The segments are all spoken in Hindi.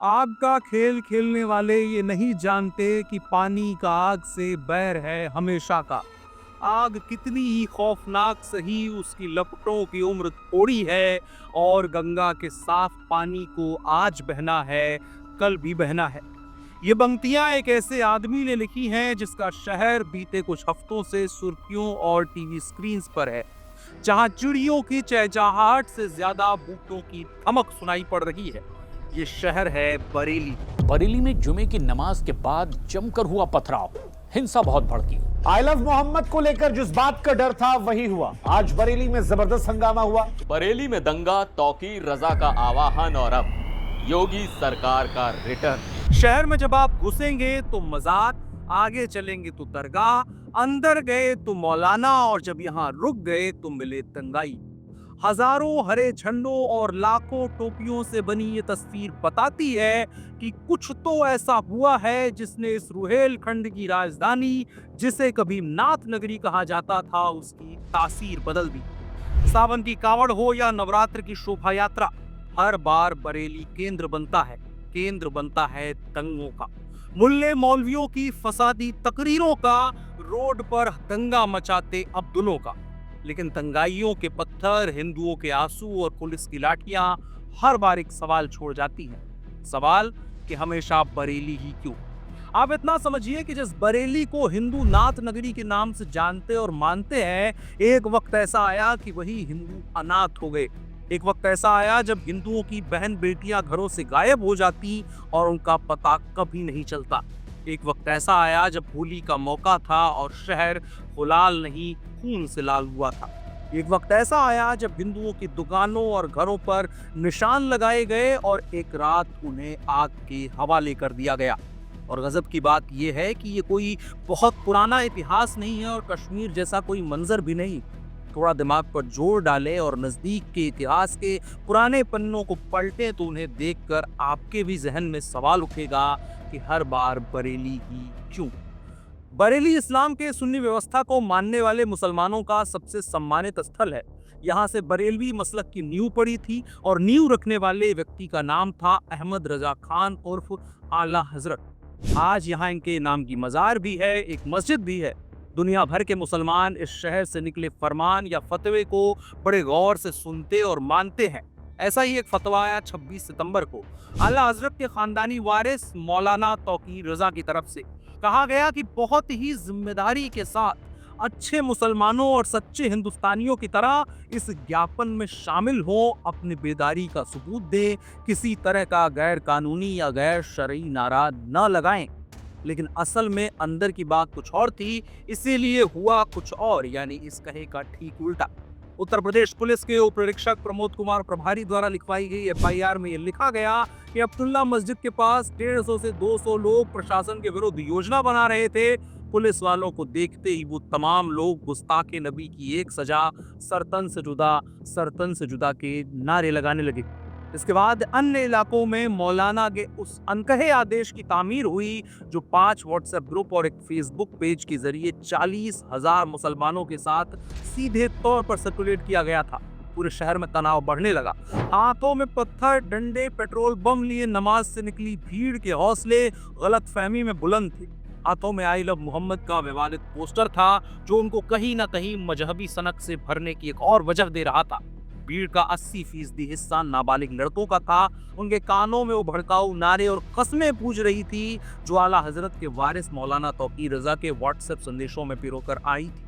आग का खेल खेलने वाले ये नहीं जानते कि पानी का आग से बैर है हमेशा का। आग कितनी ही खौफनाक सही, उसकी लपटों की उम्र थोड़ी है और गंगा के साफ पानी को आज बहना है, कल भी बहना है। ये पंक्तियां एक ऐसे आदमी ने लिखी हैं जिसका शहर बीते कुछ हफ्तों से सुर्खियों और टीवी स्क्रीन पर है, जहां चिड़ियों की चहचहाहट से ज्यादा बूटों की धमक सुनाई पड़ रही है। ये शहर है बरेली। बरेली में जुमे की नमाज के बाद जमकर हुआ पथराव, हिंसा बहुत भड़की। आई लव मोहम्मद को लेकर जिस बात का डर था वही हुआ। आज बरेली में जबरदस्त हंगामा हुआ। बरेली में दंगा, तौकीर रजा का आवाहन और अब योगी सरकार का रिटर्न। शहर में जब आप घुसेंगे तो मजाक, आगे चलेंगे तो दरगाह, अंदर गए तो मौलाना और जब यहाँ रुक गए तो मिले तंगाई। हजारों हरे झंडों और लाखों टोपियों से बनी ये तस्वीर बताती है कि कुछ तो ऐसा हुआ है जिसने इस रुहेलखंड की राजधानी, जिसे कभी नाथ नगरी कहा जाता था, उसकी तासीर बदल दी। सावन की कावड़ हो या नवरात्र की शोभा यात्रा, हर बार बरेली केंद्र बनता है दंगों का, मुल्ले मौलवियों की फसादी तकरीरों का, रोड पर दंगा मचाते अब्दुलों का। लेकिन दंगाइयों के पत्थर, हिंदुओं के आंसू और पुलिस की लाठियां हर बार एक सवाल छोड़ जाती हैं। सवाल कि हमेशा बरेली ही क्यों? आप इतना समझिए कि जिस बरेली को हिंदू नाथ नगरी के नाम से जानते और मानते हैं, एक वक्त ऐसा आया कि वही हिंदू अनाथ हो गए। एक वक्त ऐसा आया जब हिंदुओं की बहन बेटियां घरों से गायब हो जाती और उनका पता कभी नहीं चलता। एक वक्त ऐसा आया जब होली का मौका था और शहर गुलाल नहीं खून से लाल हुआ था। एक वक्त ऐसा आया जब हिंदुओं की दुकानों और घरों पर निशान लगाए गए और एक रात उन्हें आग के हवाले कर दिया गया। और गजब की बात यह है कि ये कोई बहुत पुराना इतिहास नहीं है और कश्मीर जैसा कोई मंजर भी नहीं। थोड़ा दिमाग पर जोर डालें और नजदीक के इतिहास के पुराने पन्नों को पलटें तो उन्हें देखकर आपके भी जहन में सवाल उठेगा कि हर बार बरेली ही क्यों? बरेली इस्लाम के सुन्नी व्यवस्था को मानने वाले मुसलमानों का सबसे सम्मानित स्थल है। यहाँ से बरेलवी मसलक की नींव पड़ी थी और नींव रखने वाले व्यक्ति का नाम था अहमद रजा खान उर्फ आला हजरत। आज यहाँ इनके नाम की मजार भी है, एक मस्जिद भी है। दुनिया भर के मुसलमान इस शहर से निकले फरमान या फतवे को बड़े गौर से सुनते और मानते हैं। ऐसा ही एक फतवा आया 26 सितंबर को आला हजरत के खानदानी वारिस मौलाना तौकीर रजा की तरफ से। कहा गया कि बहुत ही जिम्मेदारी के साथ अच्छे मुसलमानों और सच्चे हिंदुस्तानियों की तरह इस ज्ञापन में शामिल हो, अपनी बेदारी का सबूत दे, किसी तरह का गैर कानूनी या गैर शरई नारा न लगाएं। लेकिन असल में अंदर की बात कुछ और थी, इसीलिए हुआ कुछ और, यानी इस कहे का ठीक उल्टा। उत्तर प्रदेश पुलिस के उप निरीक्षक प्रमोद कुमार प्रभारी द्वारा लिखवाई गई एफआईआर में यह लिखा गया कि अब्दुल्ला मस्जिद के पास 150 से 200 लोग प्रशासन के विरुद्ध योजना बना रहे थे। पुलिस वालों को देखते ही वो तमाम लोग गुस्ताखे नबी की एक सजा, सरतन से जुदा के नारे लगाने लगे। इसके बाद अन्य इलाकों में मौलाना के उस अनकहे आदेश की तामीर हुई जो 5 व्हाट्सएप ग्रुप और एक फेसबुक पेज के जरिए 40,000 मुसलमानों के साथ सीधे तौर पर सर्कुलेट किया गया था। पूरे शहर में तनाव बढ़ने लगा। हाथों में पत्थर, डंडे, पेट्रोल बम लिए नमाज से निकली भीड़ के हौसले गलत फहमी में बुलंद थे। हाथों में आई लव मोहम्मद का विवादित पोस्टर था जो उनको कहीं ना कहीं मजहबी सनक से भरने की एक और वजह दे रहा था। भीड़ का 80% हिस्सा नाबालिग लड़कों का था। उनके कानों में वो भड़काऊ नारे और कस्में पूज रही थी जो आला हजरत के वारिस मौलाना तौकीर रजा के व्हाट्सएप संदेशों में पिरोकर आई थी।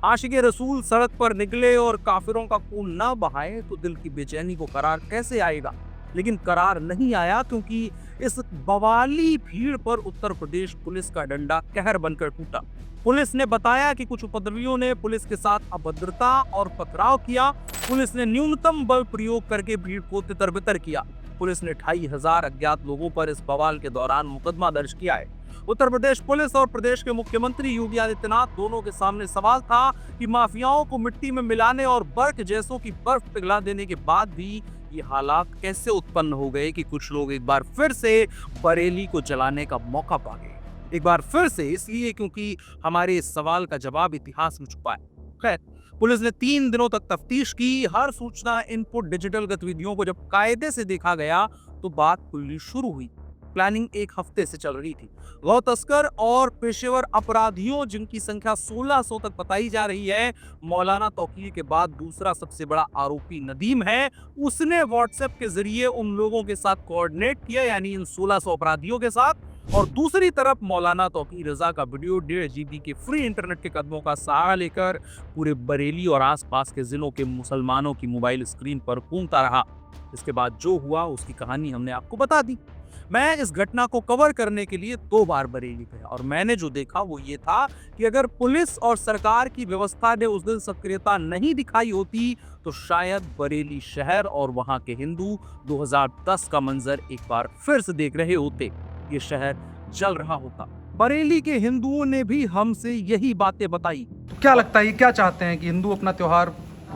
आशिके रसूल सड़क पर निकले और काफिरों का खून ना बहाए तो दिल की बेचैनी को करार कैसे आएगा? लेकिन करार नहीं आया, क्योंकि इस बवाली भीड़ पर उत्तर प्रदेश पुलिस का डंडा कहर बनकर टूटा। पुलिस ने बताया कि कुछ उपद्रवियों ने पुलिस के साथ अभद्रता और पथराव किया। पुलिस ने न्यूनतम बल प्रयोग करके भीड़ को तितर-बितर किया। पुलिस ने 2,500 अज्ञात लोगों पर इस बवाल के दौरान मुकदमा दर्ज किया है। उत्तर प्रदेश पुलिस और प्रदेश के मुख्यमंत्री योगी आदित्यनाथ दोनों के सामने सवाल था कि माफियाओं को मिट्टी में मिलाने और बर्फ जैसों की बर्फ पिघला देने के बाद भी ये हालात कैसे उत्पन्न हो गए कि कुछ लोग एक बार फिर से बरेली को जलाने का मौका पा गए। एक बार फिर से इसलिए क्योंकि हमारे इस सवाल का जवाब इतिहास में छुपा है। खैर, पुलिस ने 3 दिनों तक तफ्तीश की। हर सूचना, इनपुट, डिजिटल गतिविधियों को जब कायदे से देखा गया तो बात खुलनी शुरू हुई। प्लानिंग एक हफ्ते से चल रही थी। गौ तस्कर और पेशेवर अपराधियों जिनकी संख्या 1600 तक बताई जा रही है, मौलाना तौकीर के बाद दूसरा सबसे बड़ा आरोपी नदीम है, उसने व्हाट्सएप के जरिए उन लोगों के साथ कोऑर्डिनेट किया, यानी इन 1600 अपराधियों के साथ। और दूसरी तरफ मौलाना तौकीर रजा का वीडियो 1.5 GB के फ्री इंटरनेट के कदमों का सहारा लेकर पूरे बरेली और आसपास के जिलों के मुसलमानों की मोबाइल स्क्रीन पर घूमता रहा। इसके बाद जो हुआ उसकी कहानी हमने आपको बता दी। मैं इस घटना को कवर करने के लिए 2 बार बरेली गया और मैंने जो देखा वो ये था कि अगर पुलिस और सरकार की व्यवस्था ने उस दिन सक्रियता नहीं दिखाई होती तो शायद बरेली शहर और वहां के हिंदू 2010 का मंजर एक बार फिर से देख रहे होते। ये शहर जल रहा होता। बरेली के हिंदुओं ने भी हमसे यही बातें बताई। तो क्या लगता है, ये क्या चाहते हैं कि हिंदू अपना त्योहार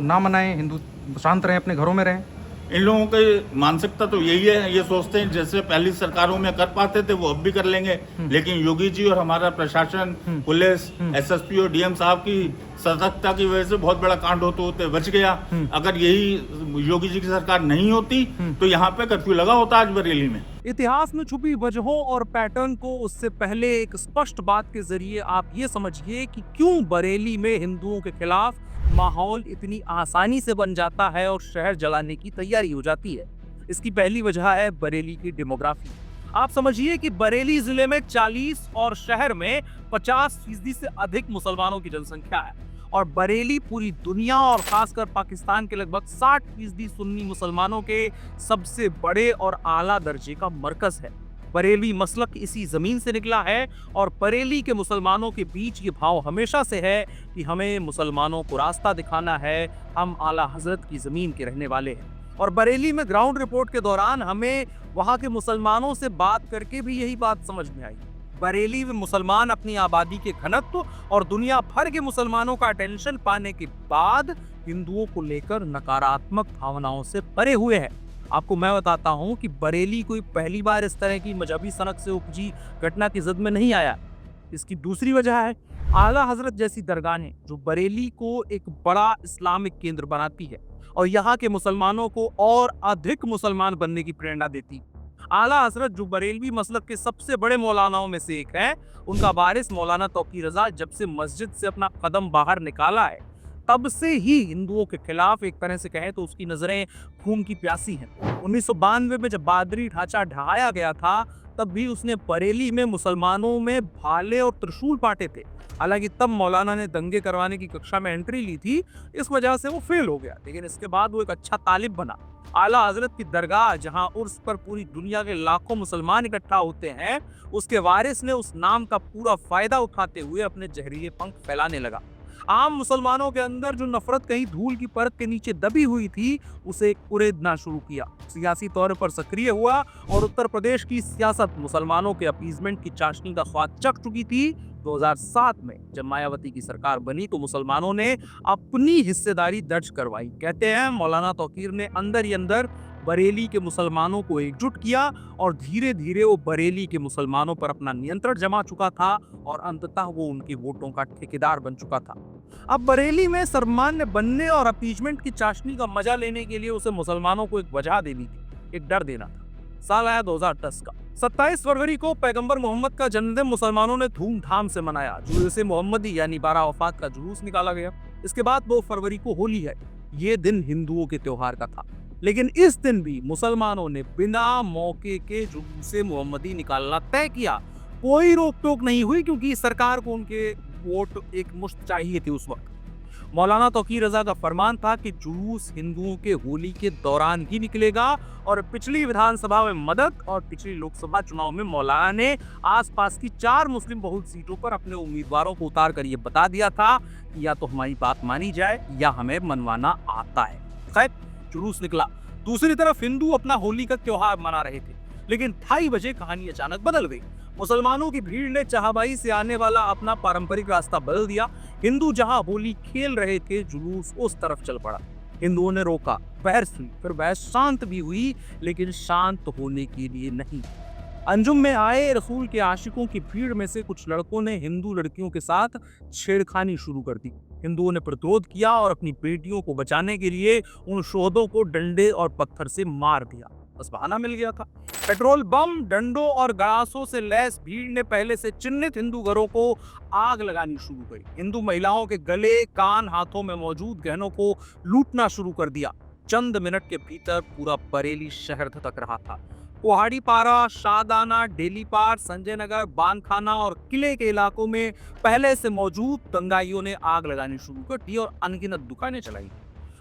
ना मनाएं, हिंदू शांत रहें, अपने घरों में रहें? इन लोगों की मानसिकता तो यही है, ये सोचते हैं जैसे पहली सरकारों में कर पाते थे वो अब भी कर लेंगे। लेकिन योगी जी और हमारा प्रशासन, पुलिस, एसएसपी और डीएम साहब की सतर्कता की वजह से बहुत बड़ा कांड होते होते बच गया। अगर यही योगी जी की सरकार नहीं होती तो यहाँ पे कर्फ्यू लगा होता आज बरेली में। इतिहास में छुपी वजहों और पैटर्न को उससे पहले एक स्पष्ट बात के जरिए आप ये समझिए कि क्यों बरेली में हिंदुओं के खिलाफ माहौल इतनी आसानी से बन जाता है और शहर जलाने की तैयारी हो जाती है। इसकी पहली वजह है बरेली की डेमोग्राफी। आप समझिए कि बरेली जिले में 40 और शहर में 50% से अधिक मुसलमानों की जनसंख्या है और बरेली पूरी दुनिया और खासकर पाकिस्तान के लगभग 60% सुन्नी मुसलमानों के सबसे बड़े और आला दर्जे का मरकज है। बरेली मसलक इसी जमीन से निकला है और बरेली के मुसलमानों के बीच ये भाव हमेशा से है कि हमें मुसलमानों को रास्ता दिखाना है, हम आला हजरत की जमीन के रहने वाले हैं। और बरेली में ग्राउंड रिपोर्ट के दौरान हमें वहां के मुसलमानों से बात करके भी यही बात समझ में आई। बरेली में मुसलमान अपनी आबादी के घनत्व और दुनिया भर के मुसलमानों का अटेंशन पाने के बाद हिंदुओं को लेकर नकारात्मक भावनाओं से परे हुए हैं। आपको मैं बताता हूं कि बरेली कोई पहली बार इस तरह की मजहबी सनक से उपजी घटना की जद में नहीं आया। इसकी दूसरी वजह है आला हजरत जैसी दरगाहें जो बरेली को एक बड़ा इस्लामिक केंद्र बनाती है और यहाँ के मुसलमानों को और अधिक मुसलमान बनने की प्रेरणा देती। आला हजरत जो बरेलवी मसलक के सबसे बड़े मौलानाओं में से एक है, उनका वारिस मौलाना तौकीर रजा जब से मस्जिद से अपना कदम बाहर निकाला है तब से ही हिंदुओं के खिलाफ एक तरह से कहें तो उसकी नजरें खून की प्यासी हैं। 1992 में जब बादरी ढांचा ढहाया गया था तब भी उसने बरेली में मुसलमानों में भाले और त्रिशूल बांटे थे। हालांकि तब मौलाना ने दंगे करवाने की कक्षा में एंट्री ली थी, इस वजह से वो फेल हो गया, लेकिन इसके बाद वो एक अच्छा तालिब बना। आला हजरत की दरगाह जहां उर्स पर पूरी दुनिया के लाखों मुसलमान इकट्ठा होते हैं, उसके वारिस ने उस नाम का पूरा फायदा उठाते हुए अपने जहरीले पंख फैलाने लगा। आम मुसलमानों के अंदर जो नफरत कहीं धूल की परत के नीचे दबी हुई थी उसे कुरेदना शुरू किया, सियासी तौर पर सक्रिय हुआ और उत्तर प्रदेश की सियासत मुसलमानों के अपीजमेंट की चाशनी का स्वाद चख चुकी थी। 2007 में जब मायावती की सरकार बनी तो मुसलमानों ने अपनी हिस्सेदारी दर्ज करवाई। कहते हैं मौलाना तौकीर ने अंदर ही अंदर बरेली के मुसलमानों को एकजुट किया और धीरे धीरे वो बरेली के मुसलमानों पर अपना नियंत्रण जमा चुका था और अंततः वो उनके वोटों का ठेकेदार बन चुका था। अब बरेली में सर्वमान्य बनने और अपीजमेंट की चाशनी का मजा लेने के लिए उसे मुसलमानों को एक वजह देनी थी, एक डर देना था। साल आया 2010 का। 27 फरवरी को पैगंबर मोहम्मद का जन्मदिन मुसलमानों ने धूमधाम से मनाया। जुलूस मोहम्मदी यानी 12 वफात का जुलूस निकाला गया। इसके बाद 2 फरवरी को होली है। ये दिन हिंदुओं के त्योहार का था, लेकिन इस दिन भी मुसलमानों ने बिना मौके के जुलूस मोहम्मदी निकालना तय किया। कोई रोक टोक नहीं हुई क्योंकि सरकार को उनके वोट एक मुश्त चाहिए थे उस वक्त। मौलाना तौकीर रजा का फरमान था कि जुलूस हिंदुओं के होली के दौरान ही निकलेगा और पिछली विधानसभा में मदद और पिछली लोकसभा चुनाव में मौलाना ने आसपास की 4 मुस्लिम बहुल सीटों पर अपने उम्मीदवारों को उतार कर ये बता दिया था कि या तो हमारी बात मानी जाए या हमें मनवाना आता है। खैर जुलूस निकला। दूसरी तरफ हिंदू अपना होली का त्योहार मना रहे थे, लेकिन 2:30 बजे कहानी अचानक बदल गई। मुसलमानों की भीड़ ने चाहबाई से आने वाला अपना पारंपरिक रास्ता बदल दिया। हिंदू जहां होली खेल रहे थे जुलूस उस तरफ चल पड़ा। हिंदुओं ने रोका, बहस हुई, फिर बहस शांत भी हुई, लेकिन शांत होने के लिए नहीं। अंजुम में आए रसूल के आशिकों की भीड़ में से कुछ लड़कों ने हिंदू लड़कियों के साथ छेड़खानी शुरू कर दी। हिंदुओं ने प्रतिरोध किया और अपनी बेटियों को बचाने के लिए उन शोहदों को डंडे और पत्थर से मार दिया। बस बहाना मिल गया था। पेट्रोल बम, डंडों और गड़ासों से लैस भीड़ ने पहले से चिन्हित हिंदू घरों को आग लगानी शुरू करी। हिंदू महिलाओं के गले, कान, हाथों में मौजूद गहनों को लूटना शुरू कर दिया। चंद मिनट के भीतर पूरा बरेली शहर धधक रहा था। कुहाड़ीपारा, शादाना, डेलीपार, संजय नगर, बानखाना और किले के इलाकों में पहले से मौजूद दंगाइयों ने आग लगानी शुरू कर दी और अनगिनत दुकानें चलाई।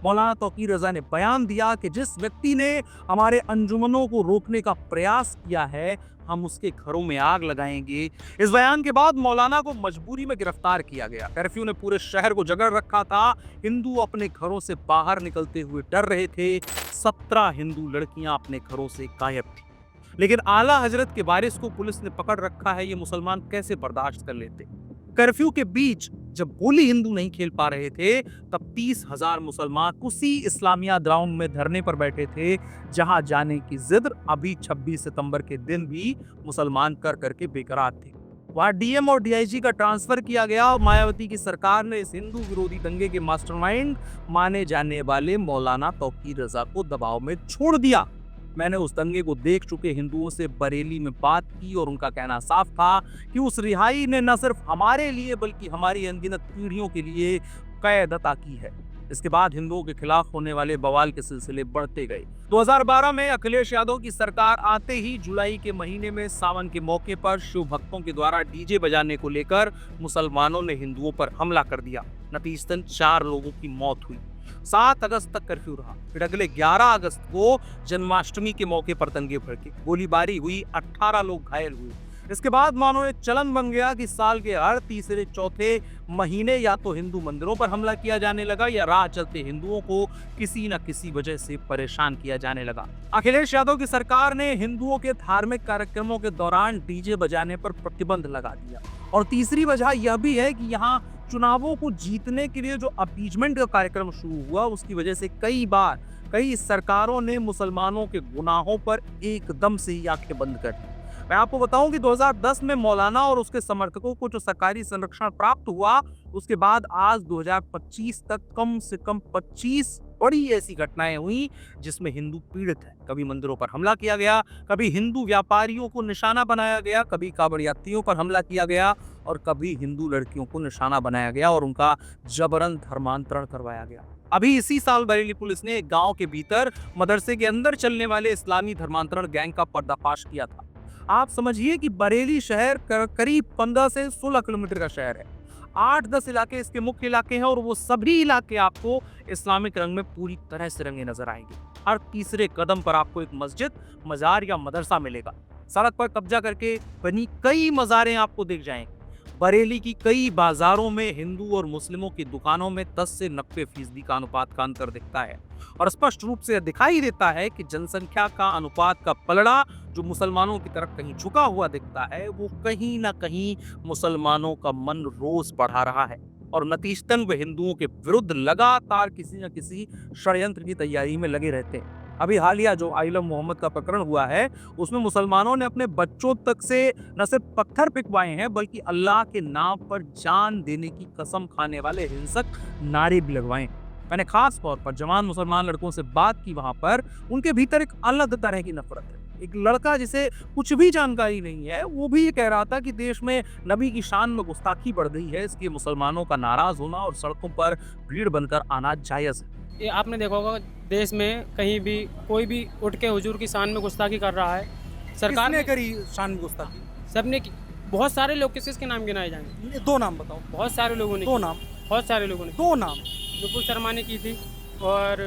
मौलाना तौकीर रजा ने बयान दिया कि जिस व्यक्ति ने हमारे अंजुमनों को रोकने का प्रयास किया है, हम उसके घरों में आग लगाएंगे। इस बयान के बाद मौलाना को मजबूरी में गिरफ्तार किया गया। कर्फ्यू ने पूरे शहर को जकड़ रखा था। हिंदू अपने घरों से बाहर निकलते हुए डर रहे थे। 17 हिंदू लड़कियां अपने घरों से गायब थी। लेकिन आला हजरत के वारिस को पुलिस ने पकड़ रखा है। ये मुसलमान कैसे बर्दाश्त कर लेते? कर्फ्यू के बीच जब होली हिंदू नहीं खेल पा रहे थे, तब 30,000 मुसलमान उसी इस्लामिया ग्राउंड में धरने पर बैठे थे, जहां जाने की जिद अभी 26 सितंबर के दिन भी मुसलमान कर करके बेकरार थे। वहां डीएम और डीआईजी का ट्रांसफर किया गया और मायावती की सरकार ने इस हिंदू विरोधी दंगे के मास्टरमाइंड माने जाने वाले मौलाना तौकीर रजा को दबाव में छोड़ दिया। मैंने उस दंगे को देख चुके हिंदुओं से बरेली में बात की और उनका कहना साफ था कि उस रिहाई ने न सिर्फ हमारे लिए बल्कि हमारी अनगिनत पीढ़ियों के लिए कैद अता की है। इसके बाद हिंदुओं के खिलाफ होने वाले बवाल के सिलसिले बढ़ते गए। 2012 में अखिलेश यादव की सरकार आते ही जुलाई के महीने में सावन के मौके पर शिव भक्तों के द्वारा डीजे बजाने को लेकर मुसलमानों ने हिंदुओं पर हमला कर दिया। नतीजतन 4 लोगों की मौत हुई। 7 अगस्त तक कर्फ्यू रहा। फिर अगले 11 अगस्त को जन्माष्टमी के मौके पर दंगे भड़के, गोलीबारी हुई, 18 लोग घायल हुए। इसके बाद मानो एक चलन बन गया कि साल के हर तीसरे चौथे महीने या तो हिंदू मंदिरों पर हमला किया जाने लगा या राह चलते हिंदुओं को किसी न किसी वजह से परेशान किया जाने लगा। अखिलेश यादव की सरकार ने हिंदुओं के धार्मिक कार्यक्रमों के दौरान डीजे बजाने पर प्रतिबंध लगा दिया। और तीसरी वजह यह भी है कि यहाँ चुनावों को जीतने के लिए जो अपीजमेंट का कार्यक्रम शुरू हुआ, उसकी वजह से कई सरकारों ने मुसलमानों के गुनाहों पर एकदम से ही आंखें बंद कर दी। मैं आपको बताऊं कि 2010 में मौलाना और उसके समर्थकों को जो सरकारी संरक्षण प्राप्त हुआ, उसके बाद आज 2025 तक कम से कम 25 बड़ी ऐसी घटनाएं हुई जिसमें हिंदू पीड़ित है। कभी मंदिरों पर हमला किया गया, कभी हिंदू व्यापारियों को निशाना बनाया गया, कभी कांवड़ यात्रियों पर हमला किया गया और कभी हिंदू लड़कियों को निशाना बनाया गया और उनका जबरन धर्मांतरण करवाया गया। अभी इसी साल बरेली पुलिस ने एक गांव के भीतर मदरसे के अंदर चलने वाले इस्लामी धर्मांतरण गैंग का पर्दाफाश किया था। आप समझिए कि बरेली शहर करीब 15 से 16 किलोमीटर का शहर है। 8-10 इलाके इसके मुख्य इलाके हैं और वो सभी इलाके आपको इस्लामिक रंग में पूरी तरह से रंगे नजर आएंगे। हर तीसरे कदम पर आपको एक मस्जिद, मजार या मदरसा मिलेगा। सड़क पर कब्जा करके बनी कई मज़ारें आपको दिख जाएंगी। बरेली की कई बाजारों में हिंदू और मुस्लिमों की दुकानों में 10 से 90% का अनुपात का अंतर दिखता है और स्पष्ट रूप से दिखाई देता है कि जनसंख्या का अनुपात का पलड़ा जो मुसलमानों की तरफ कहीं झुका हुआ दिखता है, वो कहीं ना कहीं मुसलमानों का मन रोज बढ़ा रहा है और नतीजतन वे हिंदुओं के विरुद्ध लगातार किसी न किसी षड्यंत्र की तैयारी में लगे रहते हैं। अभी हालिया जो आइलम मोहम्मद का प्रकरण हुआ है, उसमें मुसलमानों ने अपने बच्चों तक से न सिर्फ पत्थर पिकवाए हैं बल्कि अल्लाह के नाम पर जान देने की कसम खाने वाले हिंसक नारे भी लगवाए। मैंने खास तौर पर जवान मुसलमान लड़कों से बात की। वहां पर उनके भीतर एक अलग तरह की नफरत है। एक लड़का जिसे कुछ भी जानकारी नहीं है, वो भी ये कह रहा था कि देश में नबी की शान में गुस्ताखी बढ़ गई है, इसलिए मुसलमानों का नाराज होना और सड़कों पर भीड़ बनकर आना जायज है। ये आपने देखा होगा देश में कहीं भी कोई भी उठ के हुजूर की शान में गुस्ताखी कर रहा है। सरकार ने करी शान में गुस्ताखी? सबने की। बहुत सारे लोग, किसके नाम गिनाए जाएंगे? 2 नाम बताओ। बहुत सारे लोगों ने 2 नाम। बहुत सारे लोगों ने 2 नाम। विपुल शर्मा ने की थी और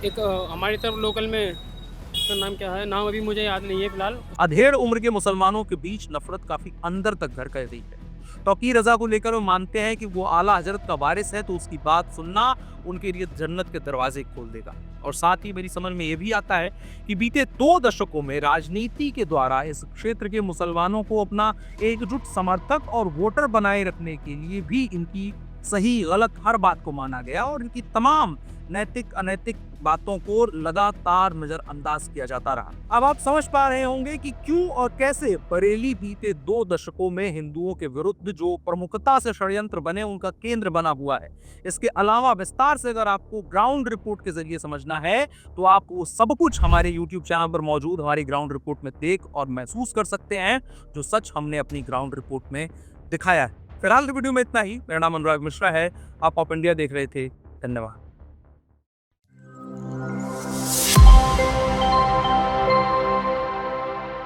एक हमारी तरफ लोकल में उसका नाम क्या है, नाम अभी मुझे याद नहीं है फिलहाल। अधेड़ उम्र के मुसलमानों के बीच नफरत काफी अंदर तक घर कर रही है। तौकीर रजा को लेकर वो मानते हैं कि वो आला हजरत का वारिस है, तो उसकी बात सुनना उनके लिए जन्नत के दरवाजे खोल देगा। और साथ ही मेरी समझ में ये भी आता है कि बीते 2 दशकों में राजनीति के द्वारा इस क्षेत्र के मुसलमानों को अपना एकजुट समर्थक और वोटर बनाए रखने के लिए भी इनकी सही गलत हर बात को माना गया और इनकी तमाम नैतिक अनैतिक बातों को लगातार नजरअंदाज किया जाता रहा। अब आप समझ पा रहे होंगे कि क्यों और कैसे बरेली बीते 2 दशकों में हिंदुओं के विरुद्ध जो प्रमुखता से षड्यंत्र बने उनका केंद्र बना हुआ है। इसके अलावा विस्तार से अगर आपको ग्राउंड रिपोर्ट के जरिए समझना है तो आप वो सब कुछ हमारे YouTube चैनल पर मौजूद हमारी ग्राउंड रिपोर्ट में देख और महसूस कर सकते हैं, जो सच हमने अपनी ग्राउंड रिपोर्ट में दिखाया है। फिलहाल वीडियो में इतना ही। मेरा नाम अनुराग मिश्रा है। आप इंडिया देख रहे थे। धन्यवाद।